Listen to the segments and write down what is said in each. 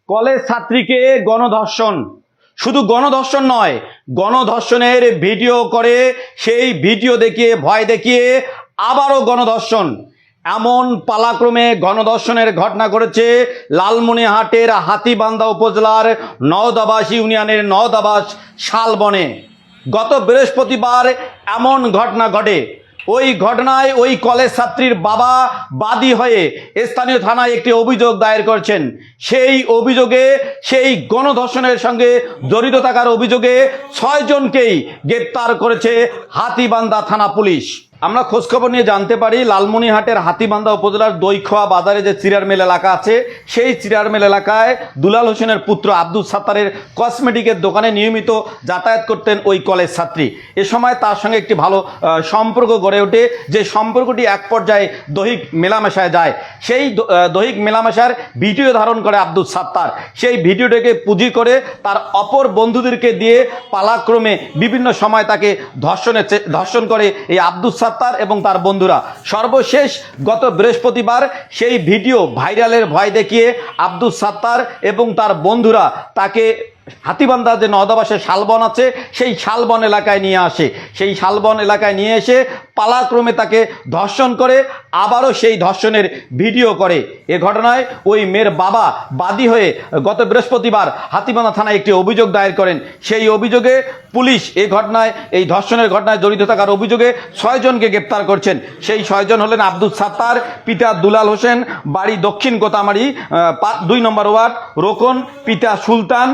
College ছাত্রীকে গণধর্ষণ, শুধু গণধর্ষণ নয়, গণধর্ষণের ভিডিও করে সেই ভিডিও দেখিয়ে ভয় দেখিয়ে আবারও গণধর্ষণ। এমন পালাক্রমে গণধর্ষণের ঘটনা ঘটেছে লালমনিরহাটের হাতীবান্ধা উপজেলার নওদাবাস ইউনিয়নের নওদাবাস শালবনে। গত বৃহস্পতিবার এমন ঘটনা ঘটে। ওই ঘটনায় ওই কলেজ ছাত্রীর বাবা বাদী হয়ে স্থানীয় থানায় একটি অভিযোগ দায়ের করেছেন। সেই অভিযোগে, সেই গণধর্ষণের সঙ্গে জড়িত থাকার অভিযোগে 6 জনকেই গ্রেপ্তার করেছে হাতীবান্ধা থানা পুলিশ। আমরা খোঁজখবর নিয়ে জানতে পারি লালমনিরহাটের হাতীবান্ধা উপজেলার দইখোয়া বাজারে যে চিরার মিল এলাকা আছে, সেই চিরার মিল এলাকায় দুলাল হোসেনের পুত্র আব্দুল সাত্তারের কসমেটিকের দোকানে নিয়মিত যাতায়াত করতেন ওই কলেজ ছাত্রী। এ সময় তার সঙ্গে একটি ভালো সম্পর্ক গড়ে ওঠে, যে সম্পর্কটি এক পর্যায়ে দৈহিক মেলামেশায় যায়। সেই দৈহিক মেলামেশার ভিডিও ধারণ করে আব্দুল সাত্তার। সেই ভিডিওটাকে পুঁজি করে তার অপর বন্ধুদেরকে দিয়ে পালাক্রমে বিভিন্ন সময় তাকে ধর্ষণ করে এই আব্দুল সাত্তার এবং তার বন্ধুরা। সর্বশেষ গত বৃহস্পতিবার সেই ভিডিও ভাইরালের ভয় দেখিয়ে আব্দুল সাত্তার এবং তার বন্ধুরা তাকে হাতীবান্ধা যে নওদাবাসের শালবন আছে, সেই শালবন এলাকায় নিয়ে আসে। সেই শালবন এলাকায় নিয়ে এসে পালাক্রমে তাকে ধর্ষণ করে আবারও সেই ধর্ষণের ভিডিও করে। এ ঘটনায় ওই মেয়ের বাবা বাদী হয়ে গত বৃহস্পতিবার হাতীবান্ধা থানায় একটি অভিযোগ দায়ের করেন। সেই অভিযোগে পুলিশ এই ধর্ষণের ঘটনায় জড়িত থাকার অভিযোগে 6 জনকে গ্রেপ্তার করছেন। সেই 6 জন হলেন আব্দুল সাত্তার, পিতা দুলাল হোসেন, বাড়ি দক্ষিণ কোতামারি 2 নম্বর ওয়ার্ড, রোকন, পিতা সুলতান,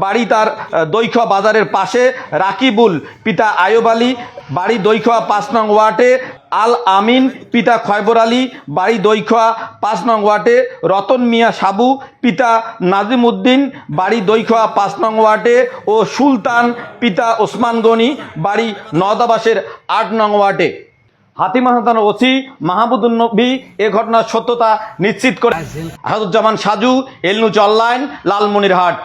বাড়ি তার দইখোয়া বাজারের পাশে, রাকিবুল, পিতা আয়ুব আলী, বাড়ি দইখোয়া 5 নং ওয়ার্ডে, আল আমিন, পিতা খয়বর আলী, বাড়ি দইখোয়া 5 নং ওয়ার্ডে, রতন মিয়া সাবু, পিতা নাজিম উদ্দিন, বাড়ি দইখোয়া 5 নং ওয়ার্ডে ও সুলতান, পিতা ওসমান গনি, বাড়ি নওদাবাসের 8 নং ওয়ার্ডে। হাতীবান্ধা থানার ওসি মাহমুদুন নবী এ ঘটনার সত্যতা নিশ্চিত করে। আসাদুজ্জামান সাজু, এল নিউজ অনলাইন, লালমনিরহাট।